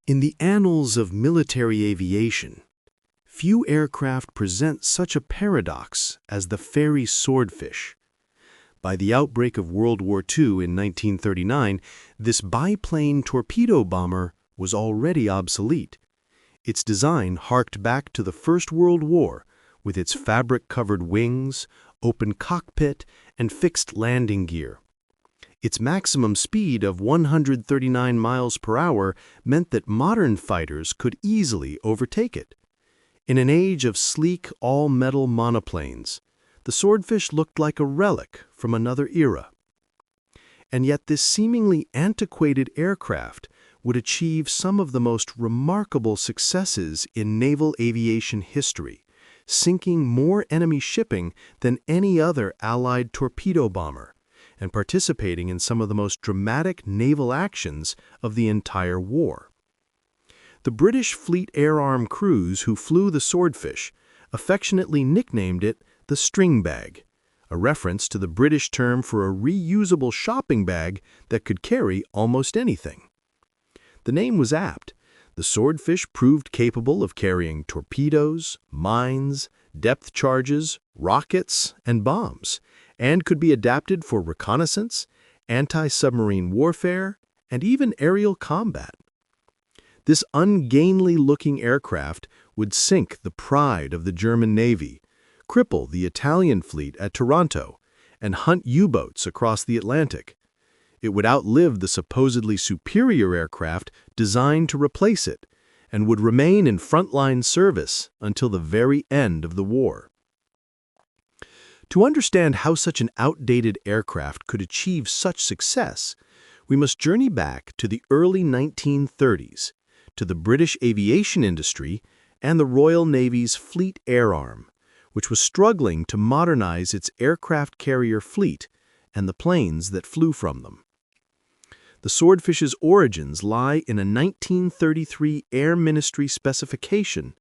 In the annals of military aviation, few aircraft present such a paradox as the Fairey swordfish. By the outbreak of World War II in 1939, this biplane torpedo bomber was already obsolete. Its design harked back to the First World War, with its fabric-covered wings, open cockpit, and fixed landing gear. Its maximum speed of 139 miles per hour meant that modern fighters could easily overtake it. In an age of sleek, all-metal monoplanes, the Swordfish looked like a relic from another era. And yet this seemingly antiquated aircraft would achieve some of the most remarkable successes in naval aviation history, sinking more enemy shipping than any other Allied torpedo bomber, and participating in some of the most dramatic naval actions of the entire war. The British Fleet Air Arm crews who flew the Swordfish affectionately nicknamed it the string bag, a reference to the British term for a reusable shopping bag that could carry almost anything. The name was apt. The Swordfish proved capable of carrying torpedoes, mines, depth charges, rockets, and bombs, and could be adapted for reconnaissance, anti-submarine warfare, and even aerial combat. This ungainly-looking aircraft would sink the pride of the German Navy, cripple the Italian fleet at Taranto, and hunt U-boats across the Atlantic. It would outlive the supposedly superior aircraft designed to replace it, and would remain in frontline service until the very end of the war. To understand how such an outdated aircraft could achieve such success, we must journey back to the early 1930s, to the British aviation industry and the Royal Navy's Fleet Air Arm, which was struggling to modernize its aircraft carrier fleet and the planes that flew from them. The Swordfish's origins lie in a 1933 Air Ministry specification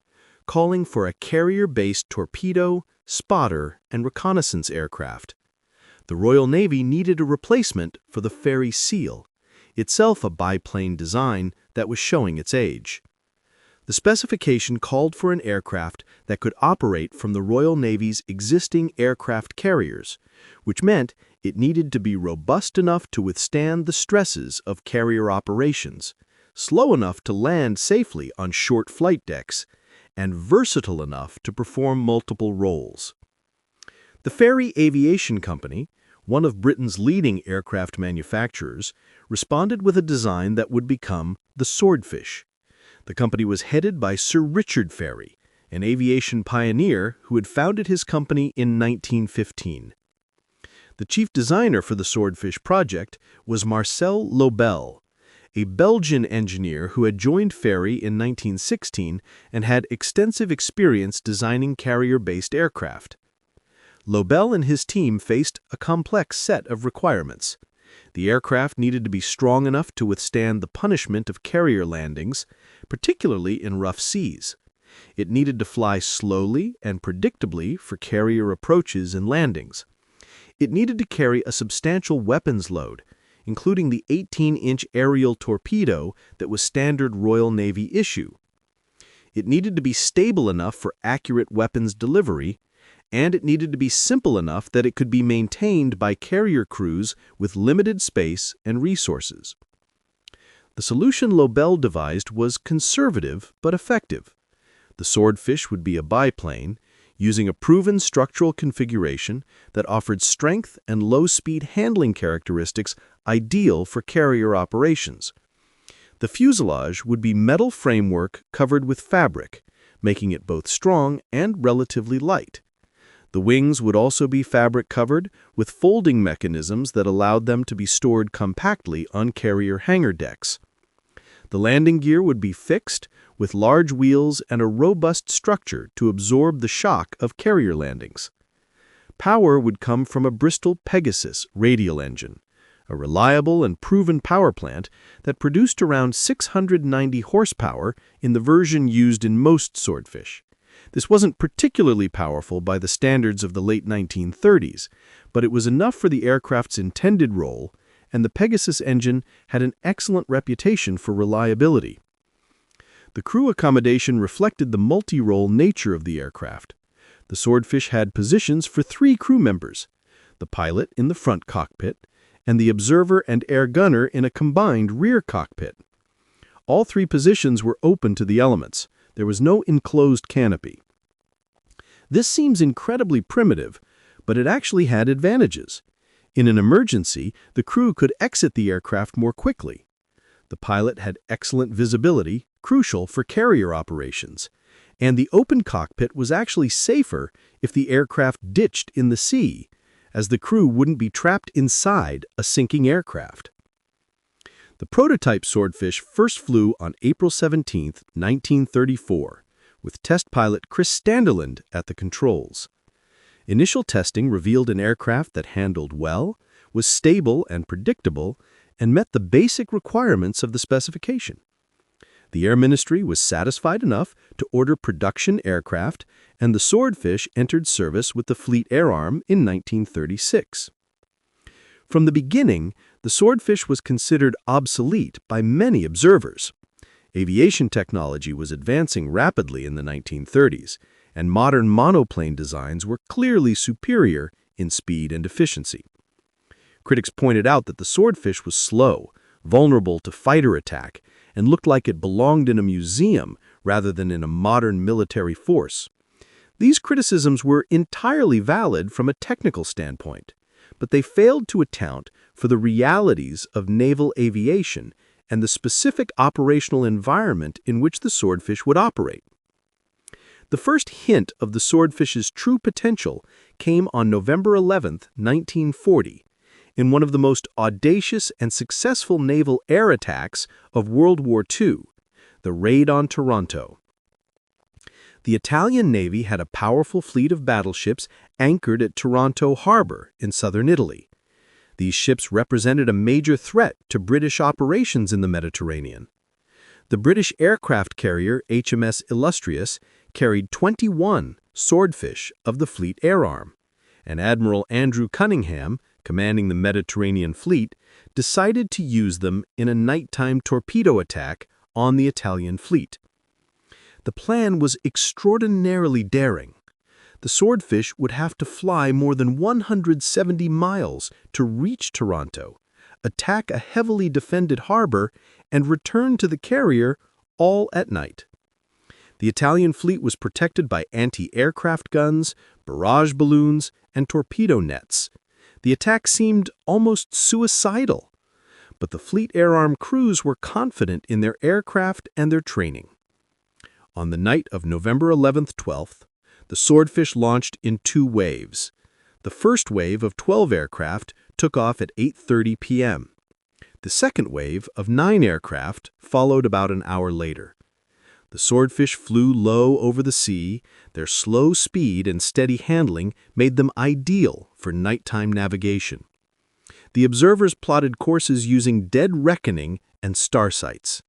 calling for a carrier-based torpedo, spotter, and reconnaissance aircraft. The Royal Navy needed a replacement for the Fairey Seal, itself a biplane design that was showing its age. The specification called for an aircraft that could operate from the Royal Navy's existing aircraft carriers, which meant it needed to be robust enough to withstand the stresses of carrier operations, slow enough to land safely on short flight decks, and versatile enough to perform multiple roles. The Fairey Aviation Company, one of Britain's leading aircraft manufacturers, responded with a design that would become the Swordfish. The company was headed by Sir Richard Fairey, an aviation pioneer who had founded his company in 1915. The chief designer for the Swordfish project was Marcel Lobel, a Belgian engineer who had joined Fairey in 1916 and had extensive experience designing carrier-based aircraft. Lobel and his team faced a complex set of requirements. The aircraft needed to be strong enough to withstand the punishment of carrier landings, particularly in rough seas. It needed to fly slowly and predictably for carrier approaches and landings. It needed to carry a substantial weapons load, including the 18-inch aerial torpedo that was standard Royal Navy issue. It needed to be stable enough for accurate weapons delivery, and it needed to be simple enough that it could be maintained by carrier crews with limited space and resources. The solution Lobel devised was conservative but effective. The Swordfish would be a biplane, using a proven structural configuration that offered strength and low-speed handling characteristics ideal for carrier operations. The fuselage would be metal framework covered with fabric, making it both strong and relatively light. The wings would also be fabric-covered with folding mechanisms that allowed them to be stored compactly on carrier hangar decks. The landing gear would be fixed, with large wheels and a robust structure to absorb the shock of carrier landings. Power would come from a Bristol Pegasus radial engine, a reliable and proven power plant that produced around 690 horsepower in the version used in most Swordfish. This wasn't particularly powerful by the standards of the late 1930s, but it was enough for the aircraft's intended role, and the Pegasus engine had an excellent reputation for reliability. The crew accommodation reflected the multi-role nature of the aircraft. The Swordfish had positions for 3 crew members, the pilot in the front cockpit, and the observer and air gunner in a combined rear cockpit. All 3 positions were open to the elements. There was no enclosed canopy. This seems incredibly primitive, but it actually had advantages. In an emergency, the crew could exit the aircraft more quickly. The pilot had excellent visibility, crucial for carrier operations, and the open cockpit was actually safer if the aircraft ditched in the sea, as the crew wouldn't be trapped inside a sinking aircraft. The prototype Swordfish first flew on April 17, 1934, with test pilot Chris Standerland at the controls. Initial testing revealed an aircraft that handled well, was stable and predictable, and met the basic requirements of the specification. The Air Ministry was satisfied enough to order production aircraft, and the Swordfish entered service with the Fleet Air Arm in 1936. From the beginning, the Swordfish was considered obsolete by many observers. Aviation technology was advancing rapidly in the 1930s, and modern monoplane designs were clearly superior in speed and efficiency. Critics pointed out that the Swordfish was slow, vulnerable to fighter attack, and looked like it belonged in a museum rather than in a modern military force. These criticisms were entirely valid from a technical standpoint, but they failed to account for the realities of naval aviation and the specific operational environment in which the Swordfish would operate. The first hint of the Swordfish's true potential came on November 11, 1940, in one of the most audacious and successful naval air attacks of World War II, the raid on Taranto. The Italian Navy had a powerful fleet of battleships anchored at Taranto Harbor in southern Italy. These ships represented a major threat to British operations in the Mediterranean. The British aircraft carrier HMS Illustrious carried 21 Swordfish of the Fleet Air Arm, and Admiral Andrew Cunningham, commanding the Mediterranean Fleet, decided to use them in a nighttime torpedo attack on the Italian fleet. The plan was extraordinarily daring. The Swordfish would have to fly more than 170 miles to reach Taranto, attack a heavily defended harbor, and return to the carrier all at night. The Italian fleet was protected by anti-aircraft guns, barrage balloons, and torpedo nets. The attack seemed almost suicidal, but the Fleet Air Arm crews were confident in their aircraft and their training. On the night of November 11th, 12th, the Swordfish launched in 2 waves. The first wave of 12 aircraft took off at 8:30 p.m. The second wave of 9 aircraft followed about an hour later. The Swordfish flew low over the sea. Their slow speed and steady handling made them ideal for nighttime navigation. The observers plotted courses using dead reckoning and star sights,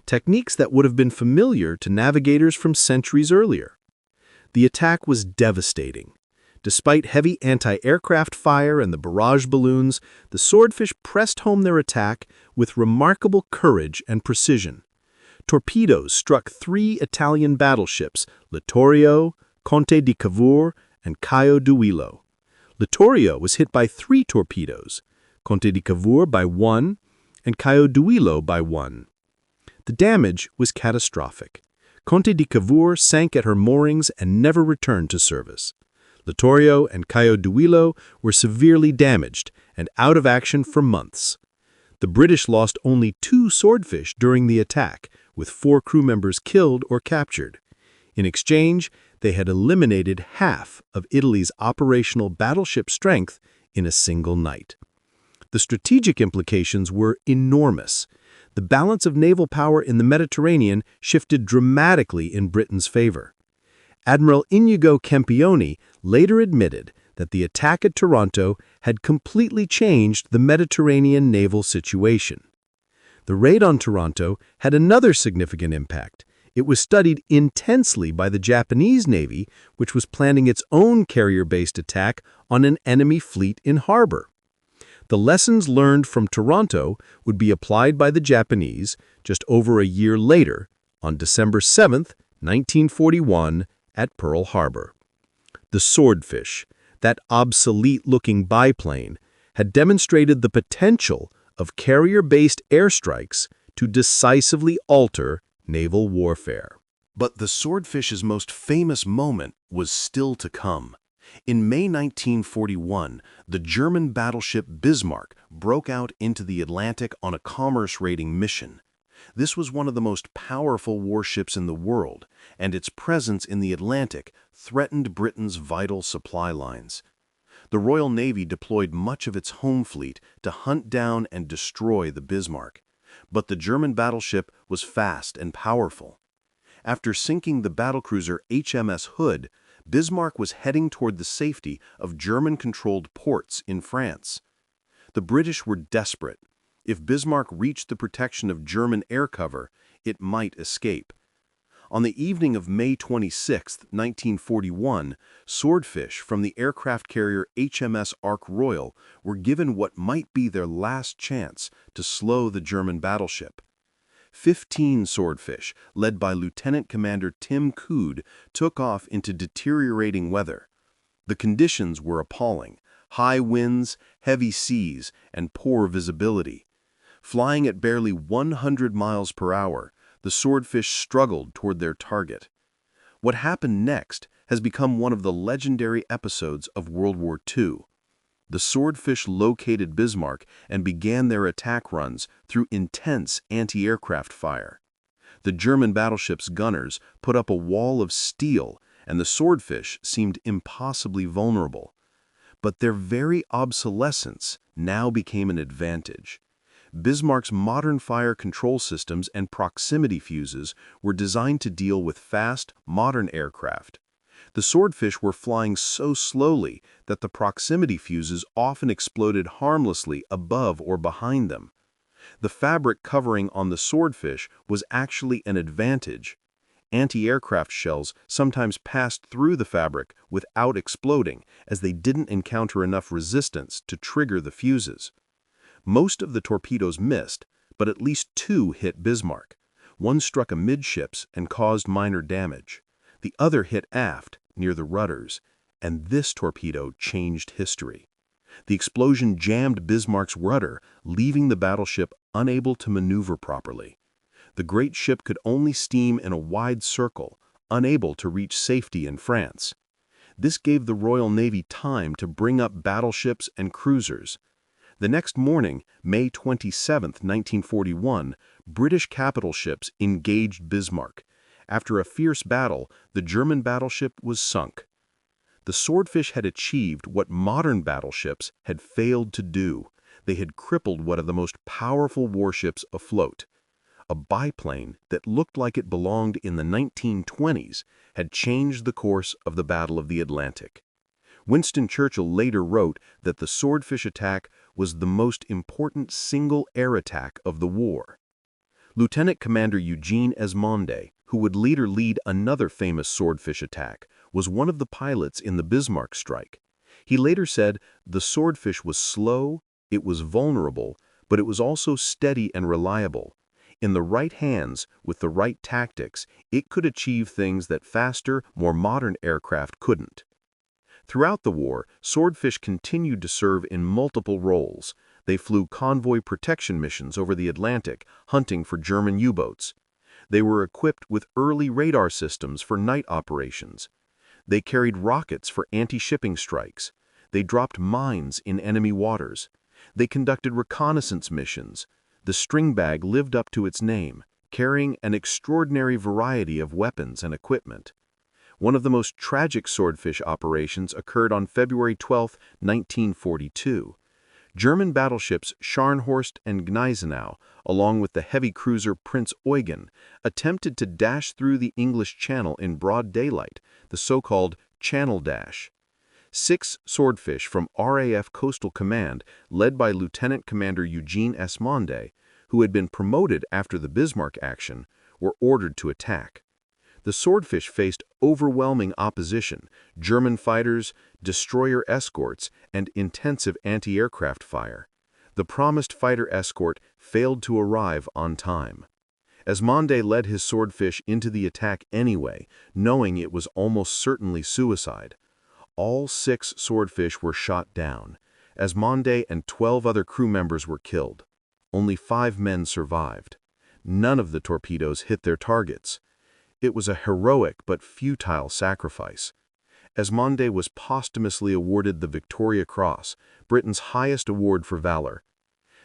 techniques that would have been familiar to navigators from centuries earlier. The attack was devastating. Despite heavy anti-aircraft fire and the barrage balloons, the Swordfish pressed home their attack with remarkable courage and precision. Torpedoes struck 3 Italian battleships, Littorio, Conte di Cavour, and Caio Duilio. Littorio was hit by 3 torpedoes, Conte di Cavour by 1, and Caio Duilio by 1. The damage was catastrophic. Conte di Cavour sank at her moorings and never returned to service. Littorio and Caio Duilio were severely damaged and out of action for months. The British lost only 2 Swordfish during the attack, with 4 crew members killed or captured. In exchange, they had eliminated half of Italy's operational battleship strength in a single night. The strategic implications were enormous. The balance of naval power in the Mediterranean shifted dramatically in Britain's favor. Admiral Inigo Campioni later admitted that the attack at Taranto had completely changed the Mediterranean naval situation. The raid on Taranto had another significant impact. It was studied intensely by the Japanese Navy, which was planning its own carrier-based attack on an enemy fleet in harbor. The lessons learned from Taranto would be applied by the Japanese just over a year later on December 7, 1941, at Pearl Harbor. The Swordfish, that obsolete-looking biplane, had demonstrated the potential of carrier-based airstrikes to decisively alter naval warfare. But the Swordfish's most famous moment was still to come. In May 1941, the German battleship Bismarck broke out into the Atlantic on a commerce-raiding mission. This was one of the most powerful warships in the world, and its presence in the Atlantic threatened Britain's vital supply lines. The Royal Navy deployed much of its home fleet to hunt down and destroy the Bismarck. But the German battleship was fast and powerful. After sinking the battlecruiser HMS Hood, Bismarck was heading toward the safety of German-controlled ports in France. The British were desperate. If Bismarck reached the protection of German air cover, it might escape. On the evening of May 26, 1941, Swordfish from the aircraft carrier HMS Ark Royal were given what might be their last chance to slow the German battleship. 15 Swordfish, led by Lieutenant Commander Tim Coode, took off into deteriorating weather. The conditions were appalling: high winds, heavy seas, and poor visibility. Flying at barely 100 miles per hour, the Swordfish struggled toward their target. What happened next has become one of the legendary episodes of World War II. The Swordfish located Bismarck and began their attack runs through intense anti-aircraft fire. The German battleship's gunners put up a wall of steel, and the Swordfish seemed impossibly vulnerable. But their very obsolescence now became an advantage. Bismarck's modern fire control systems and proximity fuses were designed to deal with fast, modern aircraft. The Swordfish were flying so slowly that the proximity fuses often exploded harmlessly above or behind them. The fabric covering on the Swordfish was actually an advantage. Anti-aircraft shells sometimes passed through the fabric without exploding, as they didn't encounter enough resistance to trigger the fuses. Most of the torpedoes missed, but at least 2 hit Bismarck. One struck amidships and caused minor damage. The other hit aft, near the rudders, and this torpedo changed history. The explosion jammed Bismarck's rudder, leaving the battleship unable to maneuver properly. The great ship could only steam in a wide circle, unable to reach safety in France. This gave the Royal Navy time to bring up battleships and cruisers. The next morning, May 27, 1941, British capital ships engaged Bismarck. After a fierce battle, the German battleship was sunk. The Swordfish had achieved what modern battleships had failed to do. They had crippled one of the most powerful warships afloat. A biplane that looked like it belonged in the 1920s had changed the course of the Battle of the Atlantic. Winston Churchill later wrote that the Swordfish attack was the most important single air attack of the war. Lieutenant Commander Eugene Esmonde, who would later lead another famous Swordfish attack, was one of the pilots in the Bismarck strike. He later said, "The Swordfish was slow, it was vulnerable, but it was also steady and reliable. In the right hands, with the right tactics, it could achieve things that faster, more modern aircraft couldn't." Throughout the war, Swordfish continued to serve in multiple roles. They flew convoy protection missions over the Atlantic, hunting for German U-boats. They were equipped with early radar systems for night operations. They carried rockets for anti-shipping strikes. They dropped mines in enemy waters. They conducted reconnaissance missions. The string bag lived up to its name, carrying an extraordinary variety of weapons and equipment. One of the most tragic Swordfish operations occurred on February 12, 1942. German battleships Scharnhorst and Gneisenau, along with the heavy cruiser Prince Eugen, attempted to dash through the English Channel in broad daylight, the so-called Channel Dash. 6 Swordfish from RAF Coastal Command, led by Lieutenant Commander Eugene Esmonde, who had been promoted after the Bismarck action, were ordered to attack. The Swordfish faced overwhelming opposition: German fighters, destroyer escorts, and intensive anti-aircraft fire. The promised fighter escort failed to arrive on time. Esmonde led his swordfish into the attack anyway, knowing it was almost certainly suicide. All 6 swordfish were shot down. Esmonde and 12 other crew members were killed. Only 5 men survived. None of the torpedoes hit their targets. It was a heroic but futile sacrifice. Esmonde was posthumously awarded the Victoria Cross, Britain's highest award for valor.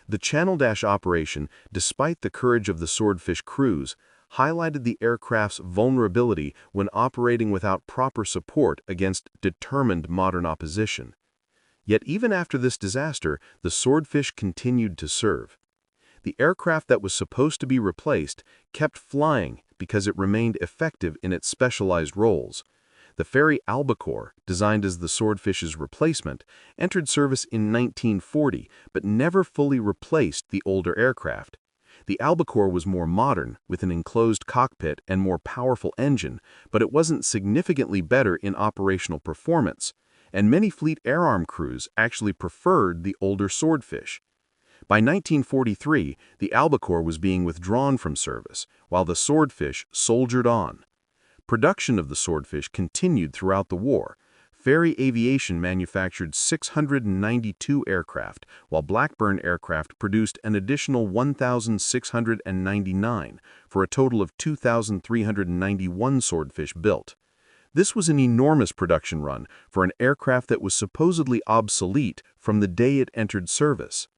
The Channel Dash operation, despite the courage of the swordfish crews, highlighted the aircraft's vulnerability when operating without proper support against determined modern opposition. Yet even after this disaster, the swordfish continued to serve. The aircraft that was supposed to be replaced kept flying because it remained effective in its specialized roles. The ferry Albacore, designed as the swordfish's replacement, entered service in 1940 but never fully replaced the older aircraft. The Albacore was more modern, with an enclosed cockpit and more powerful engine, but it wasn't significantly better in operational performance, and many Fleet Air Arm crews actually preferred the older swordfish. By 1943, the Albacore was being withdrawn from service, while the swordfish soldiered on. Production of the swordfish continued throughout the war. Fairey Aviation manufactured 692 aircraft, while Blackburn Aircraft produced an additional 1,699, for a total of 2,391 swordfish built. This was an enormous production run for an aircraft that was supposedly obsolete from the day it entered service.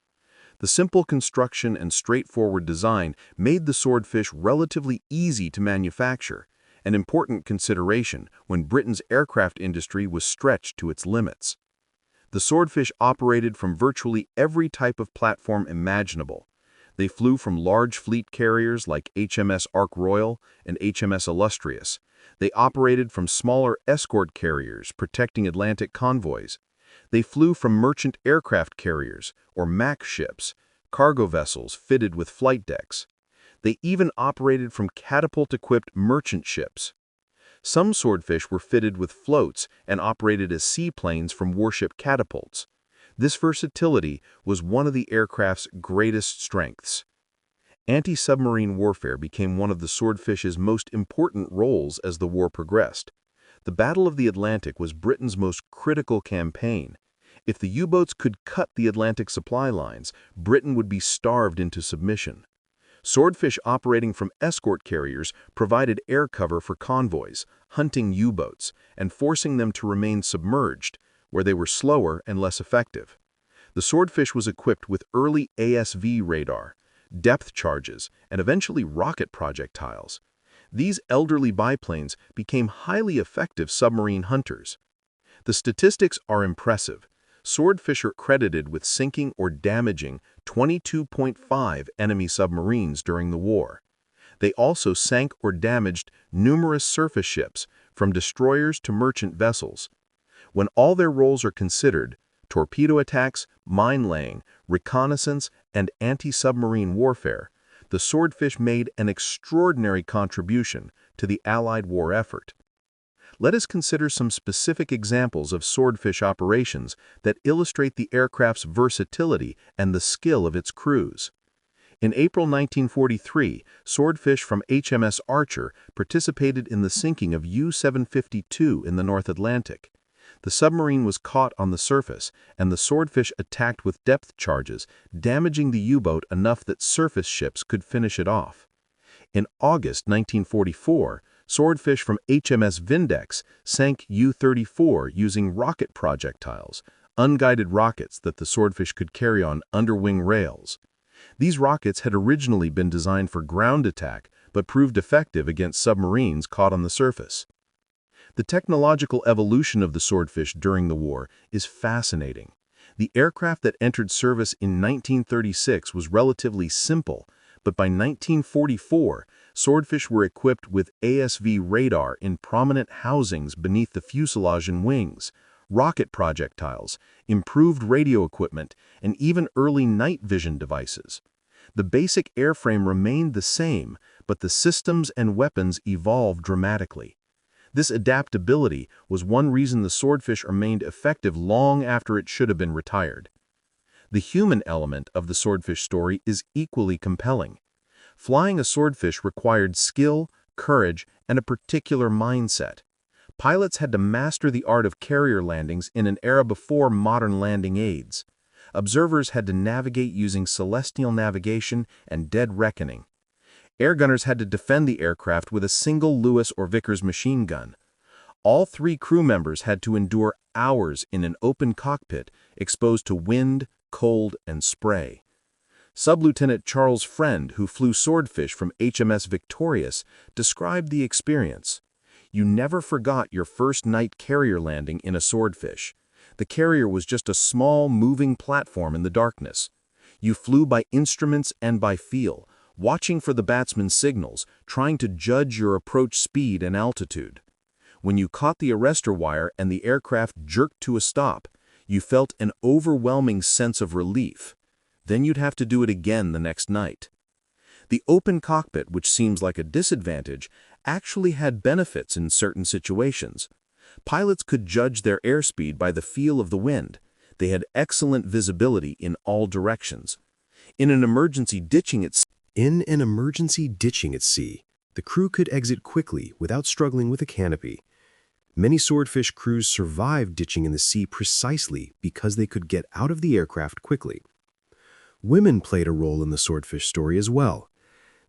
The simple construction and straightforward design made the swordfish relatively easy to manufacture, an important consideration when Britain's aircraft industry was stretched to its limits. The swordfish operated from virtually every type of platform imaginable. They flew from large fleet carriers like HMS Ark Royal and HMS Illustrious. They operated from smaller escort carriers protecting Atlantic convoys. They flew from merchant aircraft carriers, or MAC ships, cargo vessels fitted with flight decks. They even operated from catapult-equipped merchant ships. Some swordfish were fitted with floats and operated as seaplanes from warship catapults. This versatility was one of the aircraft's greatest strengths. Anti-submarine warfare became one of the swordfish's most important roles as the war progressed. The Battle of the Atlantic was Britain's most critical campaign. If the U-boats could cut the Atlantic supply lines, Britain would be starved into submission. Swordfish operating from escort carriers provided air cover for convoys, hunting U-boats, and forcing them to remain submerged, where they were slower and less effective. The swordfish was equipped with early ASV radar, depth charges, and eventually rocket projectiles. These elderly biplanes became highly effective submarine hunters. The statistics are impressive. Swordfish are credited with sinking or damaging 22.5 enemy submarines during the war. They also sank or damaged numerous surface ships, from destroyers to merchant vessels. When all their roles are considered, torpedo attacks, mine-laying, reconnaissance, and anti-submarine warfare, the swordfish made an extraordinary contribution to the Allied war effort. Let us consider some specific examples of swordfish operations that illustrate the aircraft's versatility and the skill of its crews. In April 1943, swordfish from HMS Archer participated in the sinking of U-752 in the North Atlantic. The submarine was caught on the surface, and the swordfish attacked with depth charges, damaging the U-boat enough that surface ships could finish it off. In August 1944, swordfish from HMS Vindex sank U-34 using rocket projectiles, unguided rockets that the swordfish could carry on underwing rails. These rockets had originally been designed for ground attack, but proved effective against submarines caught on the surface. The technological evolution of the swordfish during the war is fascinating. The aircraft that entered service in 1936 was relatively simple, but by 1944, swordfish were equipped with ASV radar in prominent housings beneath the fuselage and wings, rocket projectiles, improved radio equipment, and even early night vision devices. The basic airframe remained the same, but the systems and weapons evolved dramatically. This adaptability was one reason the swordfish remained effective long after it should have been retired. The human element of the swordfish story is equally compelling. Flying a swordfish required skill, courage, and a particular mindset. Pilots had to master the art of carrier landings in an era before modern landing aids. Observers had to navigate using celestial navigation and dead reckoning. Airgunners had to defend the aircraft with a single Lewis or Vickers machine gun. All three crew members had to endure hours in an open cockpit exposed to wind, cold, and spray. Sub-Lieutenant Charles Friend, who flew Swordfish from HMS Victorious, described the experience. "You never forgot your first night carrier landing in a Swordfish. The carrier was just a small, moving platform in the darkness. You flew by instruments and by feel, watching for the batsman's signals, trying to judge your approach speed and altitude. When you caught the arrestor wire and the aircraft jerked to a stop, you felt an overwhelming sense of relief. Then you'd have to do it again the next night." The open cockpit, which seems like a disadvantage, actually had benefits in certain situations. Pilots could judge their airspeed by the feel of the wind. They had excellent visibility in all directions. In an emergency ditching at sea, the crew could exit quickly without struggling with a canopy. Many Swordfish crews survived ditching in the sea precisely because they could get out of the aircraft quickly. Women played a role in the Swordfish story as well.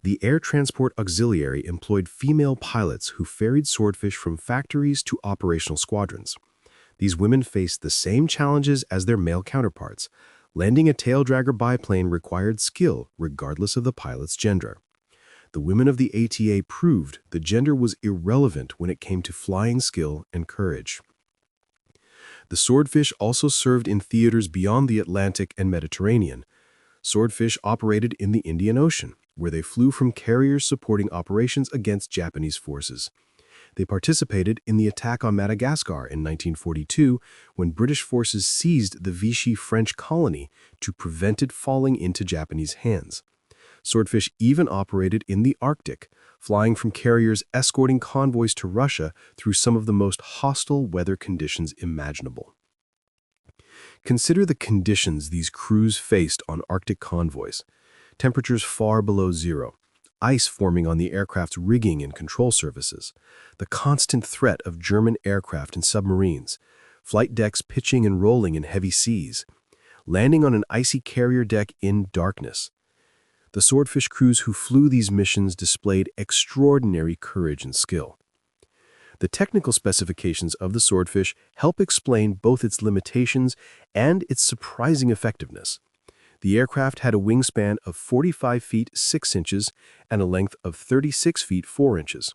The Air Transport Auxiliary employed female pilots who ferried Swordfish from factories to operational squadrons. These women faced the same challenges as their male counterparts. Landing a tail-dragger biplane required skill regardless of the pilot's gender. The women of the ATA proved the gender was irrelevant when it came to flying skill and courage. The Swordfish also served in theaters beyond the Atlantic and Mediterranean. Swordfish operated in the Indian Ocean, where they flew from carriers supporting operations against Japanese forces. They participated in the attack on Madagascar in 1942 when British forces seized the Vichy French colony to prevent it falling into Japanese hands. Swordfish even operated in the Arctic, flying from carriers escorting convoys to Russia through some of the most hostile weather conditions imaginable. Consider the conditions these crews faced on Arctic convoys. Temperatures far below zero, ice forming on the aircraft's rigging and control surfaces, the constant threat of German aircraft and submarines, flight decks pitching and rolling in heavy seas, landing on an icy carrier deck in darkness. The Swordfish crews who flew these missions displayed extraordinary courage and skill. The technical specifications of the Swordfish help explain both its limitations and its surprising effectiveness. The aircraft had a wingspan of 45 feet 6 inches and a length of 36 feet 4 inches.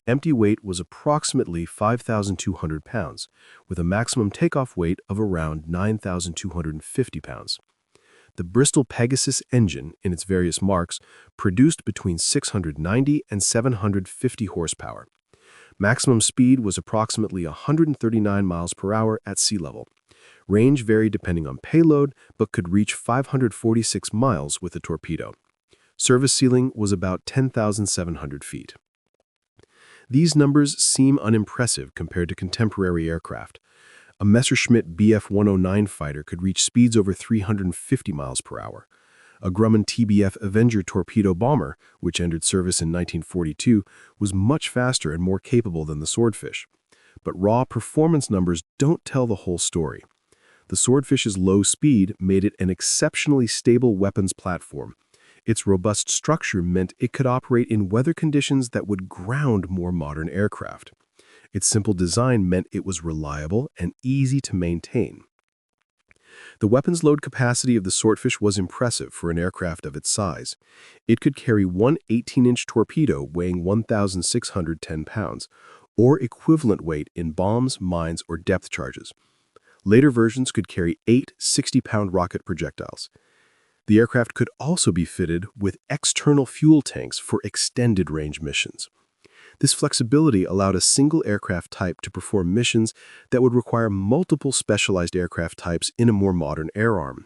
Empty weight was approximately 5,200 pounds, with a maximum takeoff weight of around 9,250 pounds. The Bristol Pegasus engine, in its various marks, produced between 690 and 750 horsepower. Maximum speed was approximately 139 miles per hour at sea level. Range varied depending on payload, but could reach 546 miles with a torpedo. Service ceiling was about 10,700 feet. These numbers seem unimpressive compared to contemporary aircraft. A Messerschmitt Bf-109 fighter could reach speeds over 350 miles per hour. A Grumman TBF Avenger torpedo bomber, which entered service in 1942, was much faster and more capable than the Swordfish. But raw performance numbers don't tell the whole story. The Swordfish's low speed made it an exceptionally stable weapons platform. Its robust structure meant it could operate in weather conditions that would ground more modern aircraft. Its simple design meant it was reliable and easy to maintain. The weapons load capacity of the Swordfish was impressive for an aircraft of its size. It could carry one 18-inch torpedo weighing 1,610 pounds, or equivalent weight in bombs, mines, or depth charges. Later versions could carry 8 60-pound rocket projectiles. The aircraft could also be fitted with external fuel tanks for extended range missions. This flexibility allowed a single aircraft type to perform missions that would require multiple specialized aircraft types in a more modern air arm.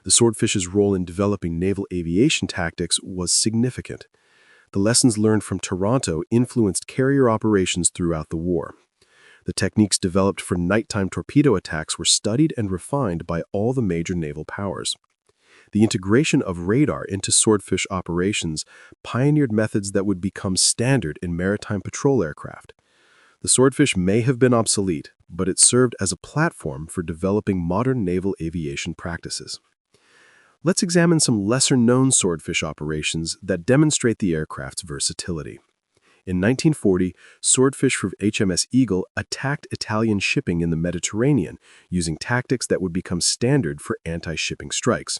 The Swordfish's role in developing naval aviation tactics was significant. The lessons learned from Toronto influenced carrier operations throughout the war. The techniques developed for nighttime torpedo attacks were studied and refined by all the major naval powers. The integration of radar into swordfish operations pioneered methods that would become standard in maritime patrol aircraft. The swordfish may have been obsolete, but it served as a platform for developing modern naval aviation practices. Let's examine some lesser-known swordfish operations that demonstrate the aircraft's versatility. In 1940, swordfish from HMS Eagle attacked Italian shipping in the Mediterranean using tactics that would become standard for anti-shipping strikes.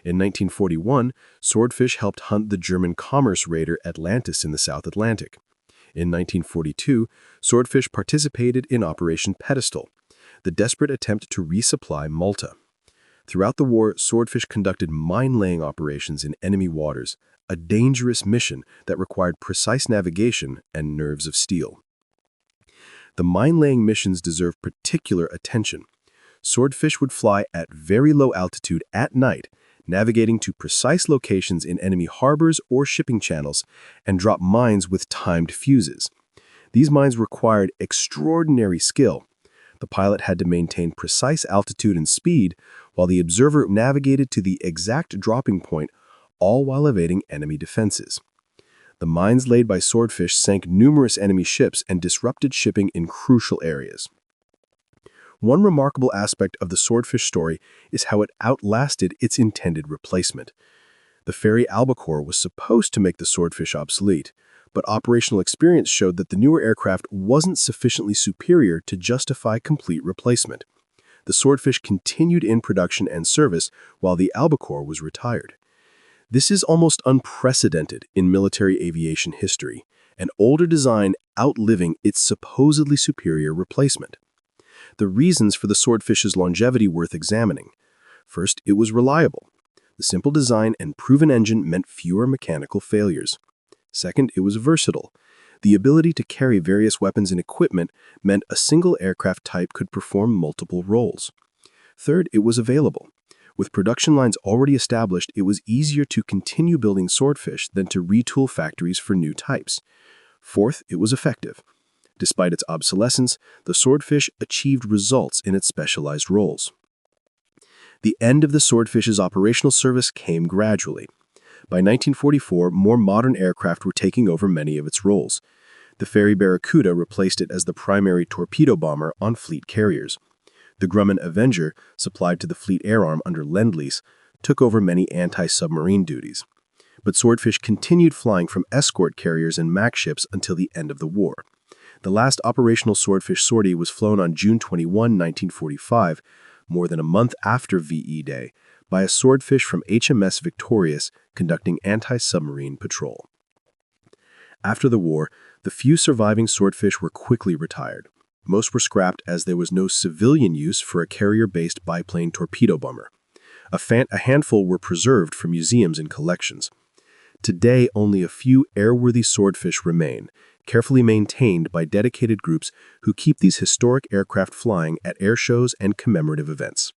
In 1941, swordfish helped hunt the German commerce raider Atlantis in the South Atlantic. In 1942, swordfish participated in Operation Pedestal, the desperate attempt to resupply Malta. Throughout the war, swordfish conducted mine-laying operations in enemy waters, a dangerous mission that required precise navigation and nerves of steel. The mine-laying missions deserve particular attention. Swordfish would fly at very low altitude at night, navigating to precise locations in enemy harbors or shipping channels, and drop mines with timed fuses. These mines required extraordinary skill. The pilot had to maintain precise altitude and speed, while the observer navigated to the exact dropping point, all while evading enemy defenses. The mines laid by swordfish sank numerous enemy ships and disrupted shipping in crucial areas. One remarkable aspect of the swordfish story is how it outlasted its intended replacement. The ferry Albacore was supposed to make the swordfish obsolete, but operational experience showed that the newer aircraft wasn't sufficiently superior to justify complete replacement. The swordfish continued in production and service while the Albacore was retired. This is almost unprecedented in military aviation history, an older design outliving its supposedly superior replacement. The reasons for the swordfish's longevity worth examining. First, it was reliable. The simple design and proven engine meant fewer mechanical failures. Second, it was versatile. The ability to carry various weapons and equipment meant a single aircraft type could perform multiple roles. Third, it was available. With production lines already established, it was easier to continue building swordfish than to retool factories for new types. Fourth, it was effective. Despite its obsolescence, the swordfish achieved results in its specialized roles. The end of the swordfish's operational service came gradually. By 1944, more modern aircraft were taking over many of its roles. The ferry Barracuda replaced it as the primary torpedo bomber on fleet carriers. The Grumman Avenger, supplied to the Fleet Air Arm under Lend-Lease, took over many anti-submarine duties. But swordfish continued flying from escort carriers and MAC ships until the end of the war. The last operational swordfish sortie was flown on June 21, 1945, more than a month after VE Day, by a swordfish from HMS Victorious conducting anti-submarine patrol. After the war, the few surviving swordfish were quickly retired. Most were scrapped as there was no civilian use for a carrier-based biplane torpedo bomber. A handful were preserved for museums and collections. Today, only a few airworthy swordfish remain, carefully maintained by dedicated groups who keep these historic aircraft flying at air shows and commemorative events.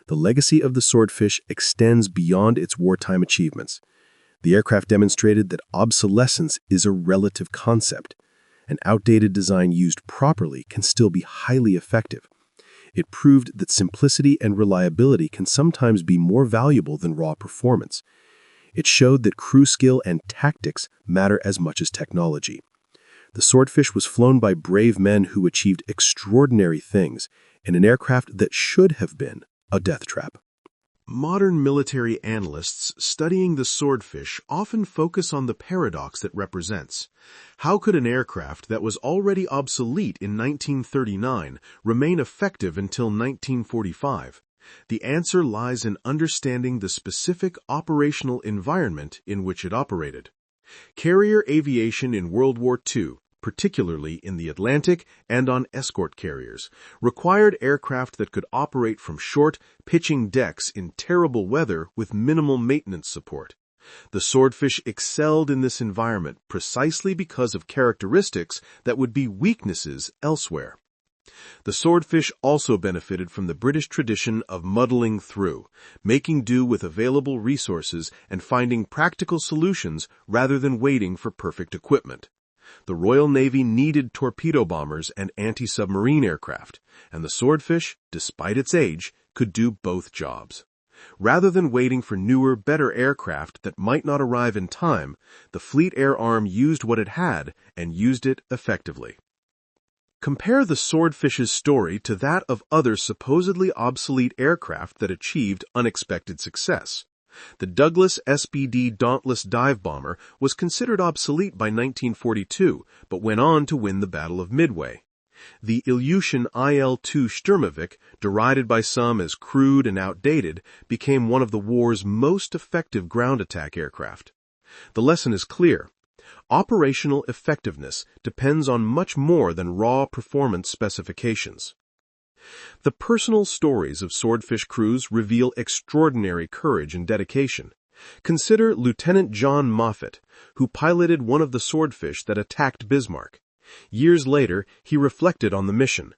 The legacy of the swordfish extends beyond its wartime achievements. The aircraft demonstrated that obsolescence is a relative concept. An outdated design used properly can still be highly effective. It proved that simplicity and reliability can sometimes be more valuable than raw performance. It showed that crew skill and tactics matter as much as technology. The swordfish was flown by brave men who achieved extraordinary things in an aircraft that should have been a death trap. Modern military analysts studying the swordfish often focus on the paradox it represents. How could an aircraft that was already obsolete in 1939 remain effective until 1945? The answer lies in understanding the specific operational environment in which it operated. Carrier aviation in World War II, particularly in the Atlantic and on escort carriers, required aircraft that could operate from short, pitching decks in terrible weather with minimal maintenance support. The swordfish excelled in this environment precisely because of characteristics that would be weaknesses elsewhere. The swordfish also benefited from the British tradition of muddling through, making do with available resources and finding practical solutions rather than waiting for perfect equipment. The Royal Navy needed torpedo bombers and anti-submarine aircraft, and the swordfish, despite its age, could do both jobs. Rather than waiting for newer, better aircraft that might not arrive in time, the Fleet Air Arm used what it had and used it effectively. Compare the Swordfish's story to that of other supposedly obsolete aircraft that achieved unexpected success. The Douglas SBD Dauntless dive bomber was considered obsolete by 1942, but went on to win the Battle of Midway. The Ilyushin IL-2 Sturmovik, derided by some as crude and outdated, became one of the war's most effective ground attack aircraft. The lesson is clear. Operational effectiveness depends on much more than raw performance specifications. The personal stories of Swordfish crews reveal extraordinary courage and dedication. Consider Lieutenant John Moffett, who piloted one of the Swordfish that attacked Bismarck. Years later, he reflected on the mission.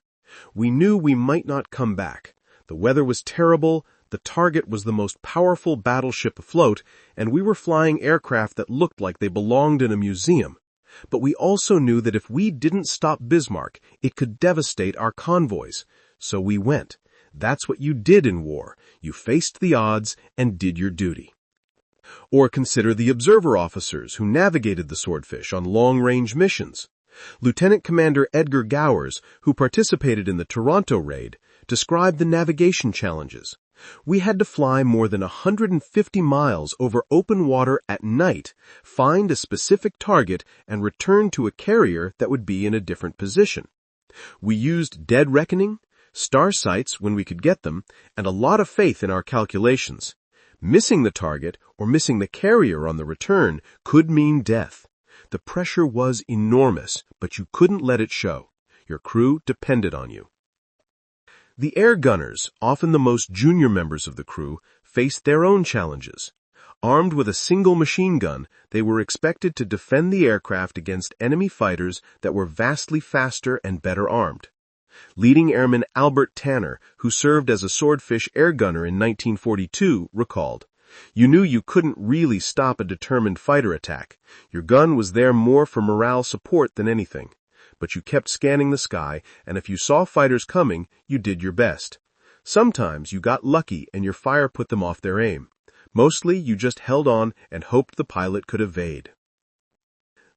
"We knew we might not come back. The weather was terrible, the target was the most powerful battleship afloat, and we were flying aircraft that looked like they belonged in a museum. But we also knew that if we didn't stop Bismarck, it could devastate our convoys. So we went. That's what you did in war. You faced the odds and did your duty." Or consider the observer officers who navigated the Swordfish on long-range missions. Lieutenant Commander Edgar Gowers, who participated in the Toronto raid, described the navigation challenges. "We had to fly more than 150 miles over open water at night, find a specific target, and return to a carrier that would be in a different position. We used dead reckoning, star sights when we could get them, and a lot of faith in our calculations. Missing the target or missing the carrier on the return could mean death. The pressure was enormous, but you couldn't let it show. Your crew depended on you." The air gunners, often the most junior members of the crew, faced their own challenges. Armed with a single machine gun, they were expected to defend the aircraft against enemy fighters that were vastly faster and better armed. Leading Airman Albert Tanner, who served as a Swordfish air gunner in 1942, recalled, "You knew you couldn't really stop a determined fighter attack. Your gun was there more for morale support than anything. But you kept scanning the sky, and if you saw fighters coming, you did your best. Sometimes you got lucky and your fire put them off their aim. Mostly you just held on and hoped the pilot could evade."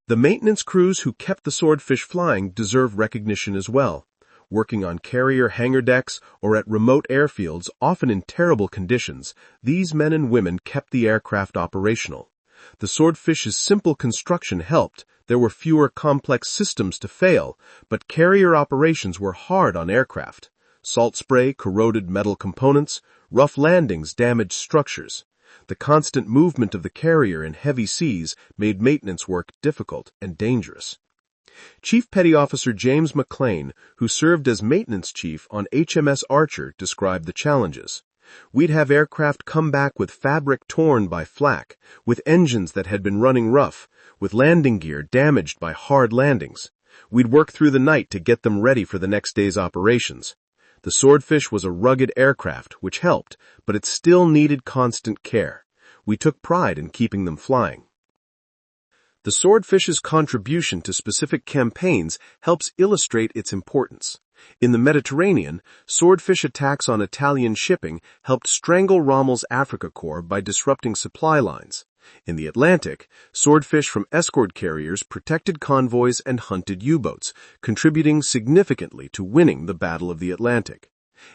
The maintenance crews who kept the Swordfish flying deserve recognition as well. Working on carrier hangar decks or at remote airfields, often in terrible conditions, these men and women kept the aircraft operational. The Swordfish's simple construction helped. There were fewer complex systems to fail, but carrier operations were hard on aircraft. Salt spray corroded metal components, rough landings damaged structures. The constant movement of the carrier in heavy seas made maintenance work difficult and dangerous. Chief Petty Officer James McLean, who served as maintenance chief on HMS Archer, described the challenges. "We'd have aircraft come back with fabric torn by flak, with engines that had been running rough, with landing gear damaged by hard landings. We'd work through the night to get them ready for the next day's operations. The Swordfish was a rugged aircraft, which helped, but it still needed constant care. We took pride in keeping them flying." The Swordfish's contribution to specific campaigns helps illustrate its importance. In the Mediterranean, Swordfish attacks on Italian shipping helped strangle Rommel's Africa Corps by disrupting supply lines. In the Atlantic, Swordfish from escort carriers protected convoys and hunted U-boats, contributing significantly to winning the Battle of the Atlantic.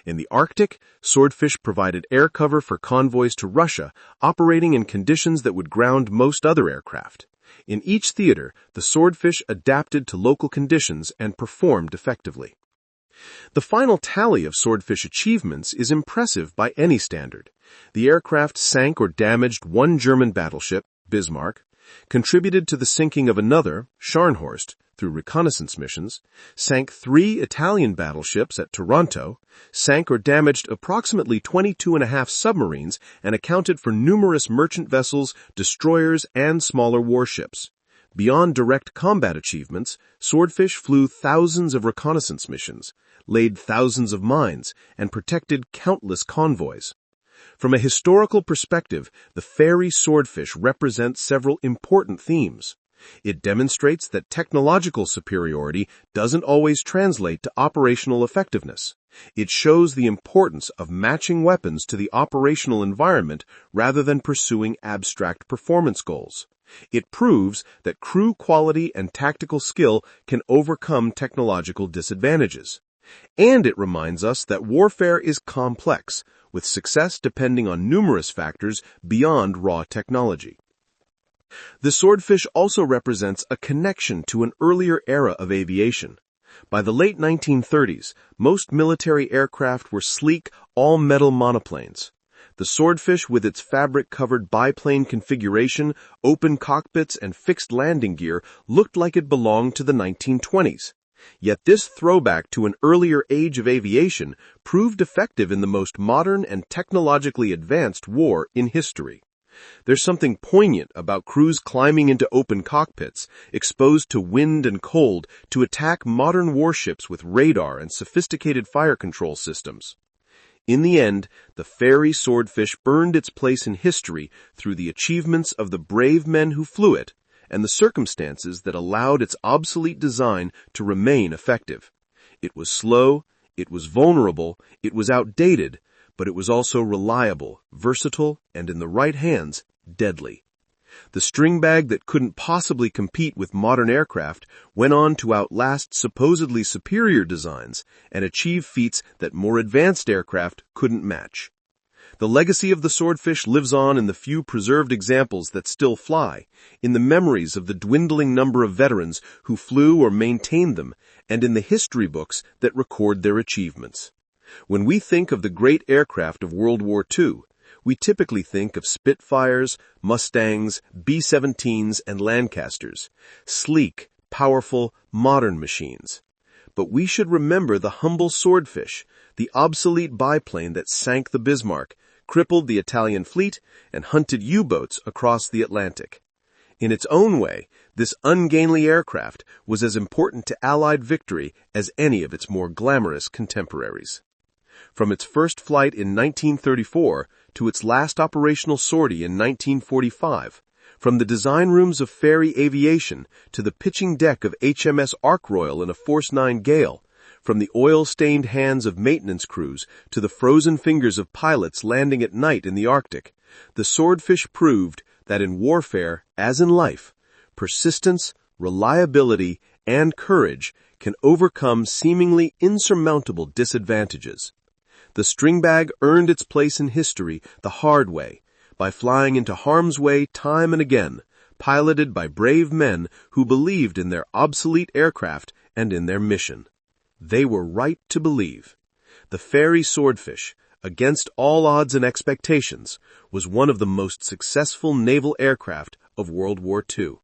In the Arctic, Swordfish provided air cover for convoys to Russia, operating in conditions that would ground most other aircraft. In each theater, the Swordfish adapted to local conditions and performed effectively. The final tally of Swordfish achievements is impressive by any standard. The aircraft sank or damaged one German battleship, Bismarck, contributed to the sinking of another, Scharnhorst, through reconnaissance missions, sank 3 Italian battleships at Toronto, sank or damaged approximately 22.5 submarines, and accounted for numerous merchant vessels, destroyers, and smaller warships. Beyond direct combat achievements, Swordfish flew thousands of reconnaissance missions, laid thousands of mines, and protected countless convoys. From a historical perspective, the fairy Swordfish represents several important themes. It demonstrates that technological superiority doesn't always translate to operational effectiveness. It shows the importance of matching weapons to the operational environment rather than pursuing abstract performance goals. It proves that crew quality and tactical skill can overcome technological disadvantages. And it reminds us that warfare is complex, with success depending on numerous factors beyond raw technology. The swordfish also represents a connection to an earlier era of aviation. By the late 1930s, most military aircraft were sleek, all-metal monoplanes. The swordfish, with its fabric-covered biplane configuration, open cockpits, and fixed landing gear, looked like it belonged to the 1920s. Yet this throwback to an earlier age of aviation proved effective in the most modern and technologically advanced war in history. There's something poignant about crews climbing into open cockpits, exposed to wind and cold, to attack modern warships with radar and sophisticated fire control systems. In the end, the fairy swordfish earned its place in history through the achievements of the brave men who flew it and the circumstances that allowed its obsolete design to remain effective. It was slow, it was vulnerable, it was outdated, but it was also reliable, versatile, and in the right hands, deadly. The string bag that couldn't possibly compete with modern aircraft went on to outlast supposedly superior designs and achieve feats that more advanced aircraft couldn't match. The legacy of the swordfish lives on in the few preserved examples that still fly, in the memories of the dwindling number of veterans who flew or maintained them, and in the history books that record their achievements. When we think of the great aircraft of World War II, we typically think of Spitfires, Mustangs, B-17s, and Lancasters, sleek, powerful, modern machines. But we should remember the humble swordfish, the obsolete biplane that sank the Bismarck, crippled the Italian fleet, and hunted U-boats across the Atlantic. In its own way, this ungainly aircraft was as important to Allied victory as any of its more glamorous contemporaries. From its first flight in 1934 to its last operational sortie in 1945, from the design rooms of Fairey Aviation to the pitching deck of HMS Ark Royal in a Force 9 gale, from the oil-stained hands of maintenance crews to the frozen fingers of pilots landing at night in the Arctic, the swordfish proved that in warfare, as in life, persistence, reliability, and courage can overcome seemingly insurmountable disadvantages. The string bag earned its place in history the hard way, by flying into harm's way time and again, piloted by brave men who believed in their obsolete aircraft and in their mission. They were right to believe. The Fairey swordfish, against all odds and expectations, was one of the most successful naval aircraft of World War II.